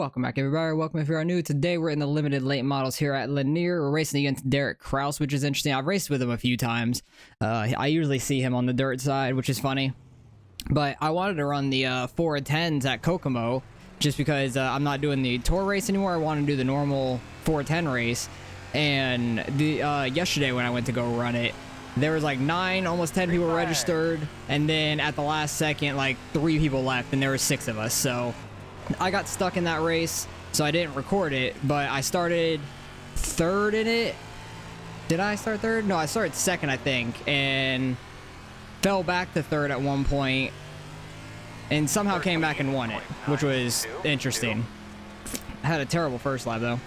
Welcome back, everybody. Welcome if you are new. Today we're in the limited late models here at Lanier. We're racing against Derek Kraus, which is interesting. I've raced with him a few times. I usually see him on the dirt side, which is funny. But I wanted to run the 410s at Kokomo just because I'm not doing the tour race anymore. I want to do the normal 410 race. And the yesterday when I went to go run it, there was like 9, almost 10 people registered. And then at the last second, like 3 people left, and there were 6 of us. So I got stuck in that race, so I didn't record it, but I started 3rd in it. Did I start 3rd? No, I started 2nd, I think, and fell back to 3rd at one point, and somehow came back and won it, which was interesting. I had a terrible first lap, though.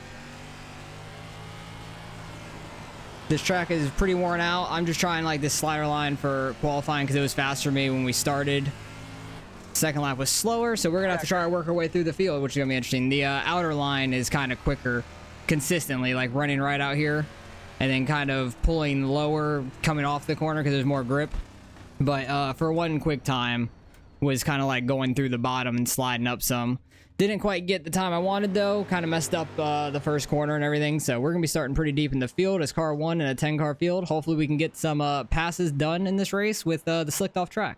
This track is pretty worn out. I'm just trying like this slider line for qualifying because it was faster for me when we started. Second lap was slower, so we're gonna have to try to work our way through the field, which is gonna be interesting. The outer line is kind of quicker consistently, like running right out here and then kind of pulling lower coming off the corner because there's more grip. But for one quick time was kind of like going through the bottom and sliding up some. Didn't quite get the time I wanted though, kind of messed up the first corner and everything. So we're gonna be starting pretty deep in the field as car 1 in a 10 car field. Hopefully we can get some passes done in this race with the slicked off track.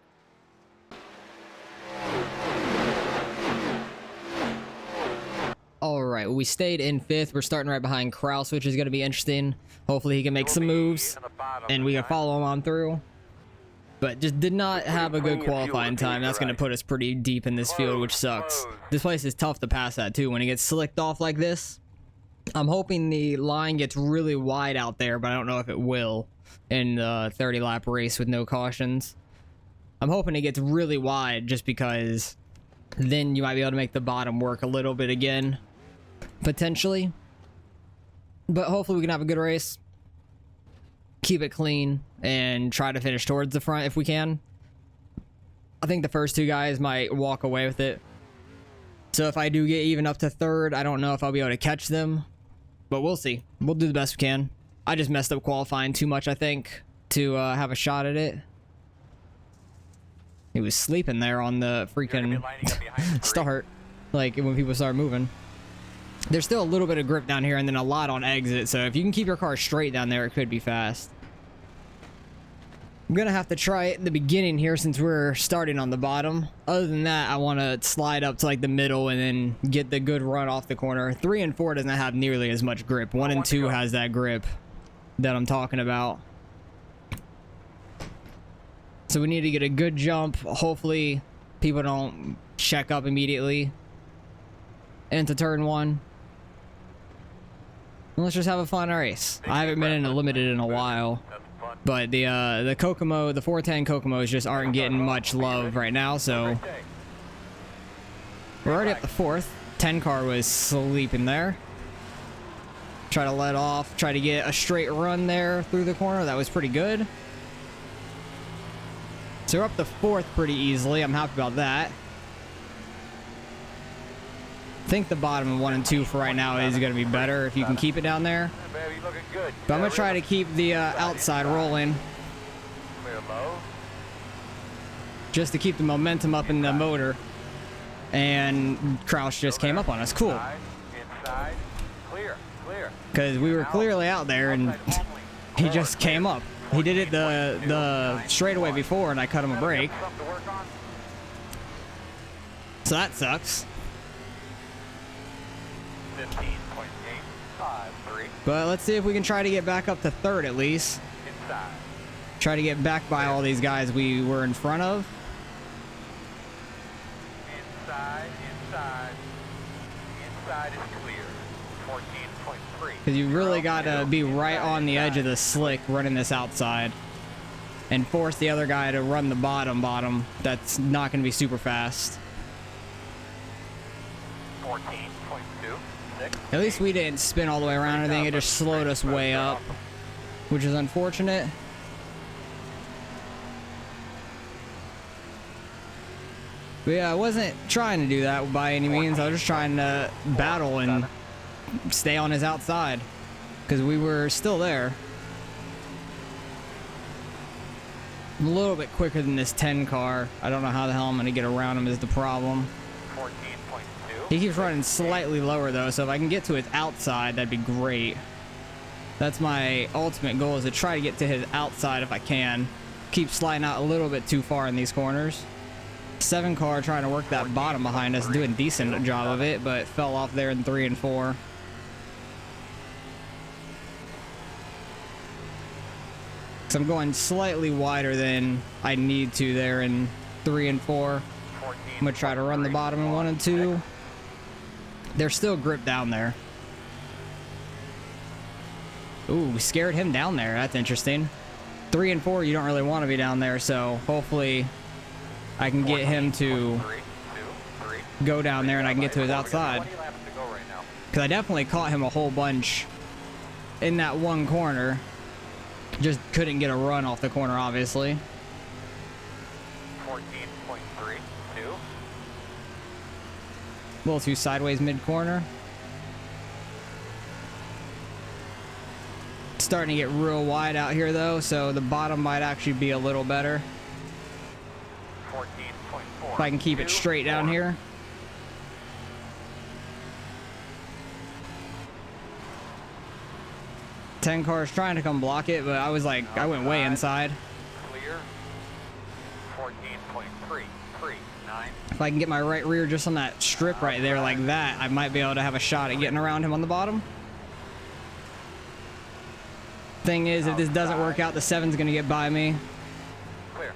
Alright, we stayed in 5th. We're starting right behind Kraus, which is going to be interesting. Hopefully he can make some moves, and we can follow him on through. But just did not have a good qualifying time. That's going to put us pretty deep in this field, which sucks. This place is tough to pass at, too, when it gets slicked off like this. I'm hoping the line gets really wide out there, but I don't know if it will in the 30-lap race with no cautions. I'm hoping it gets really wide just because then you might be able to make the bottom work a little bit again. Potentially, but hopefully we can have a good race, keep it clean, and try to finish towards the front if we can. I think the first 2 guys might walk away with it, so if I do get even up to 3rd, I don't know if I'll be able to catch them, but we'll see. We'll do the best we can. I just messed up qualifying too much, I think, to have a shot at it. He was sleeping there on the freaking start, like when people start moving. There's still a little bit of grip down here and then a lot on exit, so if you can keep your car straight down there, it could be fast. I'm gonna have to try it in the beginning here since we're starting on the bottom. Other than that, I want to slide up to like the middle and then get the good run off the corner. 3 and 4 doesn't have nearly as much grip. 1 and 2 has that grip that I'm talking about. So we need to get a good jump. Hopefully people don't check up immediately into turn 1. Let's just have a fun race. I haven't been in a limited in a while, but the Kokomo, the 410 Kokomos just aren't getting much love right now, so we're already up to 4th. 10 car was sleeping there. Try to let off, try to get a straight run there through the corner. That was pretty good. So we're up to 4th pretty easily. I'm happy about that. I think the bottom of 1 and 2 for right now is going to be better if you can keep it down there. But I'm going to try to keep the outside rolling, just to keep the momentum up in the motor. And Kraus just came up on us. Cool. Because we were clearly out there and he just came up. He did it the straightaway before and I cut him a break. So that sucks. But let's see if we can try to get back up to 3rd at least. Try to get back by all these guys we were in front of. Inside is clear. 14.3. Because you really got to be right on the edge of the slick running this outside and force the other guy to run the bottom. That's not going to be super fast. 14.2. At least we didn't spin all the way around. I think it just slowed us way up, which is unfortunate. But yeah, I wasn't trying to do that by any means. I was just trying to battle and stay on his outside because we were still there. I'm a little bit quicker than this 10 car. I don't know how the hell I'm going to get around him is the problem. 14.2. He keeps running slightly lower though, so if I can get to his outside, that'd be great. That's my ultimate goal, is to try to get to his outside if I can. Keep sliding out a little bit too far in these corners. 7 car trying to work that bottom behind us, doing a decent job of it, but fell off there in 3 and 4. So I'm going slightly wider than I need to there in 3 and 4. I'm gonna try to run the bottom in 1 and 2. They're still gripped down there. Ooh, we scared him down there. That's interesting. 3 and 4, you don't really want to be down there, so hopefully I can get him to go down there and I can get to his outside. Because I definitely caught him a whole bunch in that one corner. Just couldn't get a run off the corner, obviously. 14.32. A little too sideways mid-corner. Starting to get real wide out here though, so the bottom might actually be a little better. 14.4. If I can keep it straight down here. Ten cars trying to come block it, but I was like, I went way inside. Clear. 14.339. If I can get my right rear just on that strip right there like that, I might be able to have a shot at getting around him on the bottom. Thing is, if this doesn't work out, the 7's gonna get by me. Clear.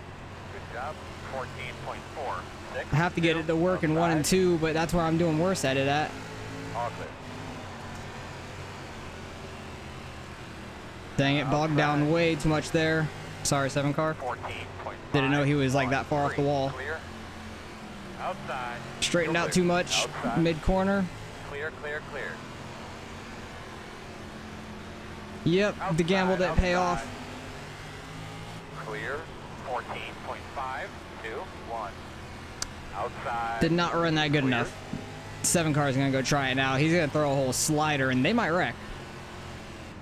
Good job. 14.4. I have to get it to work in 1 and 2, but that's where I'm doing worse at it at. All clear. Dang it, bogged down way too much there. Sorry, 7 car. 14.5. Didn't know he was like that far off the wall. Clear. Outside. Straightened out too much mid corner. Clear, clear, clear. Yep, the gamble didn't pay off. Clear. 14.521. Outside. Did not run that good enough. 7 car is gonna go try it now. He's gonna throw a whole slider and they might wreck.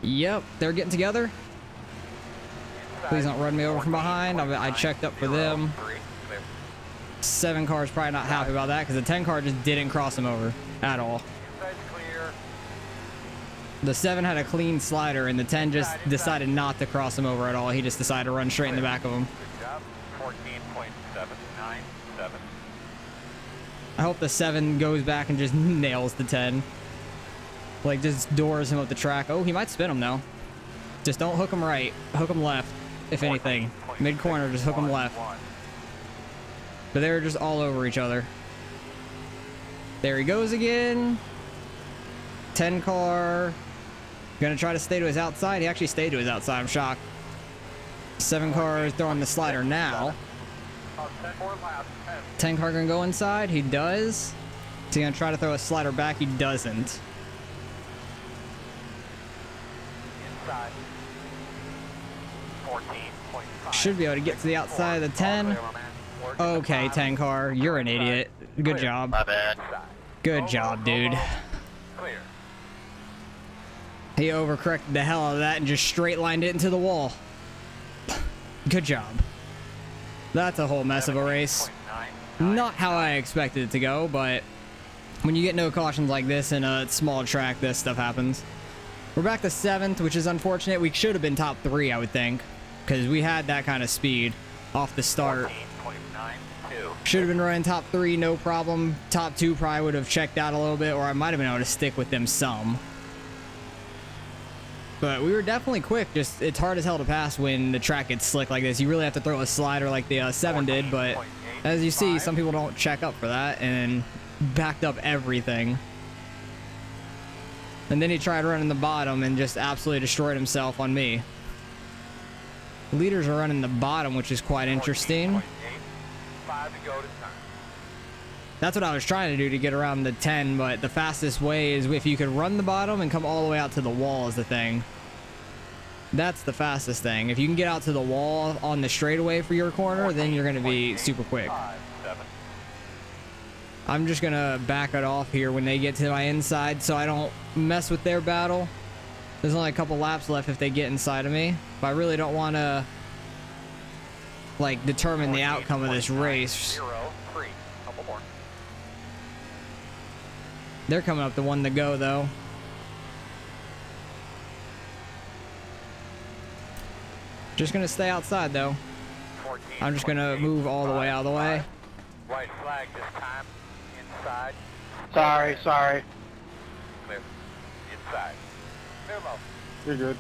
Yep, they're getting together. Please don't run me over from behind. I checked up for them. 7 car is probably not happy about that because the 10 car just didn't cross him over at all. The 7 had a clean slider and the 10 just decided not to cross him over at all. He just decided to run straight in the back of him. Good job. 14.797. I hope the 7 goes back and just nails the 10. Like, just doors him up the track. Oh, he might spin him, though. Just don't hook him right. Hook him left, if anything. Mid-corner, just hook him left. But they're just all over each other. There he goes again. 10 car. Gonna try to stay to his outside. He actually stayed to his outside. I'm shocked. 7 car is throwing the slider now. 10 car gonna go inside. He does. Is he gonna try to throw a slider back? He doesn't. Inside. 14.5. Should be able to get to the outside of the 10. Okay, 10 car, you're an idiot. Good job. My bad. Good job, dude. Clear. He overcorrected the hell out of that and just straight lined it into the wall. Good job. That's a whole mess of a race. Not how I expected it to go, but when you get no cautions like this in a small track, this stuff happens. We're back to 7th, which is unfortunate. We should have been top 3, I would think, because we had that kind of speed off the start. Should have been running top 3, no problem. Top 2 probably would have checked out a little bit, or I might have been able to stick with them some. But we were definitely quick. Just, it's hard as hell to pass when the track gets slick like this. You really have to throw a slider like the 7 did, but as you see, some people don't check up for that and backed up everything. And then he tried running the bottom and just absolutely destroyed himself on me. Leaders are running the bottom, which is quite interesting. That's what I was trying to do to get around the 10, but the fastest way is if you could run the bottom and come all the way out to the wall is the thing. That's the fastest thing. If you can get out to the wall on the straightaway for your corner, then you're going to be super quick. I'm just going to back it off here when they get to my inside so I don't mess with their battle. There's only a couple laps left if they get inside of me. But I really don't want to, like, determine the outcome of this race. They're coming up to one to go, though. Just gonna stay outside, though. 14, I'm just gonna move all the way out of the way. White flag this time. Inside. Sorry. Clear. Inside. Clear low. You're good.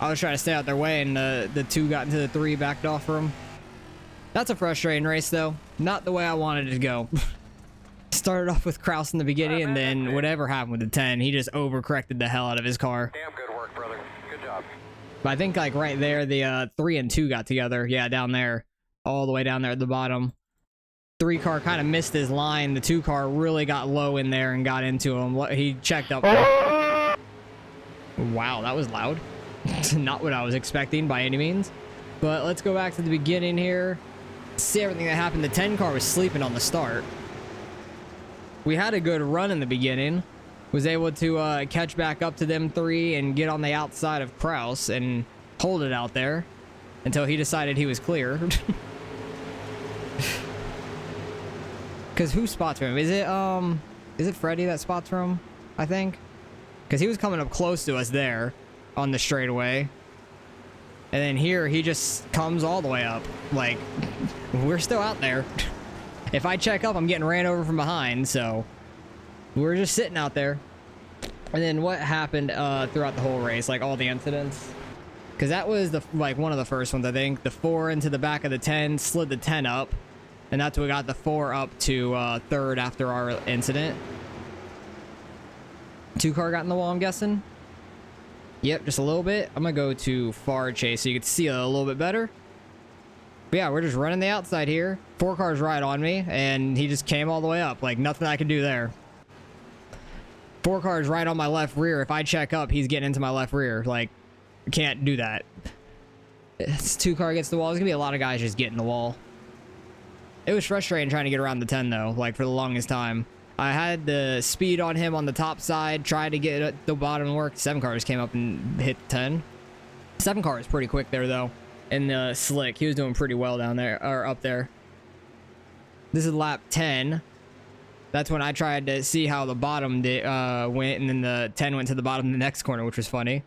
I was trying to stay out their way, and the 2 got into the 3, backed off for them. That's a frustrating race, though. Not the way I wanted it to go. Started off with Kraus in the beginning, and then whatever happened with the 10, he just overcorrected the hell out of his car. Damn good work, brother. Good job. But I think, like, right there, the 3 and 2 got together. Yeah, down there. All the way down there at the bottom. 3 car kind of missed his line. The 2 car really got low in there and got into him. He checked up. Wow, that was loud. Not what I was expecting by any means. But let's go back to the beginning here. See everything that happened. The 10 car was sleeping on the start. We had a good run in the beginning. Was able to catch back up to them 3 and get on the outside of Kraus and hold it out there until he decided he was clear. Because who spots for him? Is it Freddy that spots for him? I think. Because he was coming up close to us there on the straightaway. And then here, he just comes all the way up. Like, we're still out there. If I check up, I'm getting ran over from behind, so we're just sitting out there. And then what happened throughout the whole race, like all the incidents? Because that was one of the first ones, I think. The 4 into the back of the 10, slid the 10 up. And that's what got the 4 up to 3rd after our incident. 2 car got in the wall, I'm guessing. Yep, just a little bit. I'm gonna go to far chase so you can see a little bit better. But yeah, we're just running the outside here. 4 cars right on me, and he just came all the way up. Like, nothing I could do there. 4 cars right on my left rear. If I check up, he's getting into my left rear. Like, can't do that. It's 2 car gets the wall. There's gonna be a lot of guys just getting the wall. It was frustrating trying to get around the 10, though, like, for the longest time. I had the speed on him on the top side, tried to get at the bottom and work. 7 cars came up and hit 10. 7 car is pretty quick there, though. In the slick, he was doing pretty well down there, or up there. This is lap 10. That's when I tried to see how the bottom went, and then the 10 went to the bottom of the next corner, which was funny.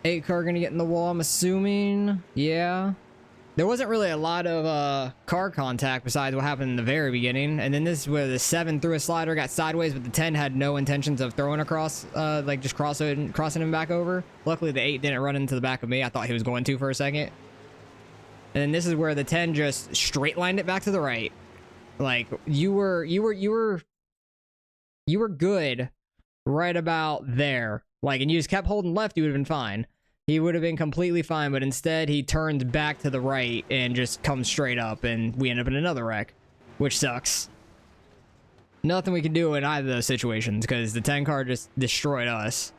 8 car gonna get in the wall, I'm assuming. Yeah. There wasn't really a lot of car contact besides what happened in the very beginning. And then this is where the 7 threw a slider, got sideways, but the 10 had no intentions of throwing across, like just crossing him back over. Luckily, the 8 didn't run into the back of me. I thought he was going to for a second. And then this is where the 10 just straight lined it back to the right. Like, you were good right about there. Like, and you just kept holding left, you would have been fine. He would have been completely fine, but instead he turned back to the right and just comes straight up, and we end up in another wreck, which sucks. Nothing we could do in either of those situations because the 10 car just destroyed us.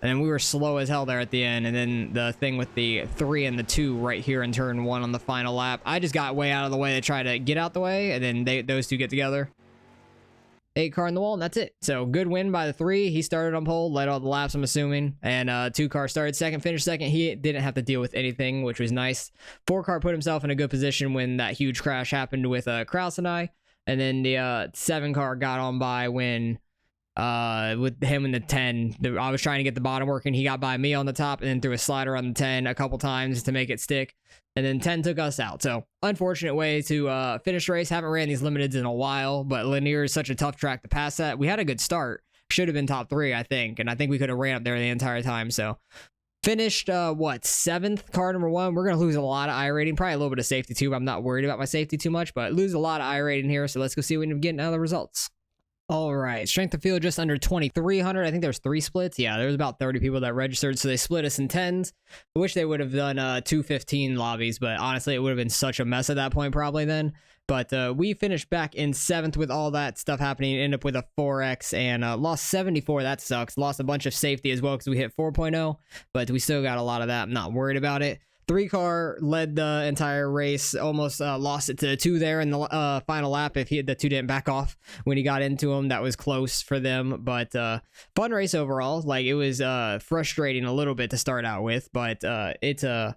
And then we were slow as hell there at the end, and then the thing with the 3 and the 2 right here in turn 1 on the final lap. I just got way out of the way to try to get out the way, and then those 2 get together. 8 car in the wall, and that's it. So good win by the 3. He started on pole, led all the laps, I'm assuming. And 2 car started second, finished second. He didn't have to deal with anything, which was nice. 4 car put himself in a good position when that huge crash happened with Kraus and I. And then the 7 car got on by when with him and the 10. I was trying to get the bottom working. He got by me on the top and then threw a slider on the 10 a couple times to make it stick. And then 10 took us out. So, unfortunate way to finish the race. Haven't ran these limiteds in a while, but Lanier is such a tough track to pass that. We had a good start. Should have been top 3, I think. And I think we could have ran up there the entire time. So, finished, 7th, car number 1. We're going to lose a lot of iRating. Probably a little bit of safety, too. But I'm not worried about my safety too much. But lose a lot of iRating here. So, let's go see what we end up getting out of the results. All right, strength of field just under 2,300. I think there's 3 splits. Yeah, there was about 30 people that registered, so they split us in 10s. I wish they would have done 215 lobbies, but honestly, it would have been such a mess at that point probably then. But we finished back in 7th with all that stuff happening. Ended up with a 4X and lost 74. That sucks. Lost a bunch of safety as well because we hit 4.0, but we still got a lot of that. I'm not worried about it. 3 car led the entire race, almost lost it to 2 there in the final lap if the 2 didn't back off when he got into him. That was close for them, but fun race overall. Like, it was frustrating a little bit to start out with, but it's a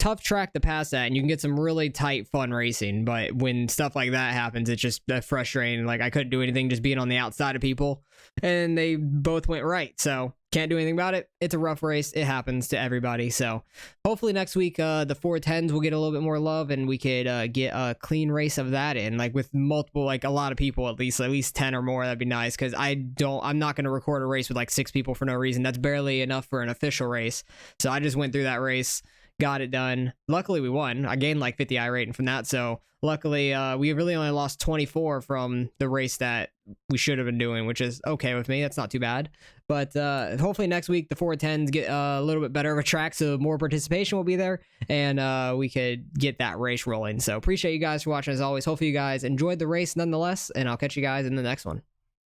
tough track to pass at, and you can get some really tight, fun racing. But when stuff like that happens, it's just frustrating. Like, I couldn't do anything just being on the outside of people, and they both went right. So can't do anything about it. It's a rough race. It happens to everybody. So hopefully next week, the 410s will get a little bit more love, and we could get a clean race of that in, like, with multiple, like, a lot of people, at least 10 or more. That'd be nice, because I'm not going to record a race with like 6 people for no reason. That's barely enough for an official race. So I just went through that race, got it done. Luckily we won. I gained like 50 iRating from that. So luckily we really only lost 24 from the race that we should have been doing, which is okay with me. That's not too bad. But hopefully next week the 410s get a little bit better of a track, so more participation will be there, and we could get that race rolling. So appreciate you guys for watching as always. Hopefully you guys enjoyed the race nonetheless, and I'll catch you guys in the next one.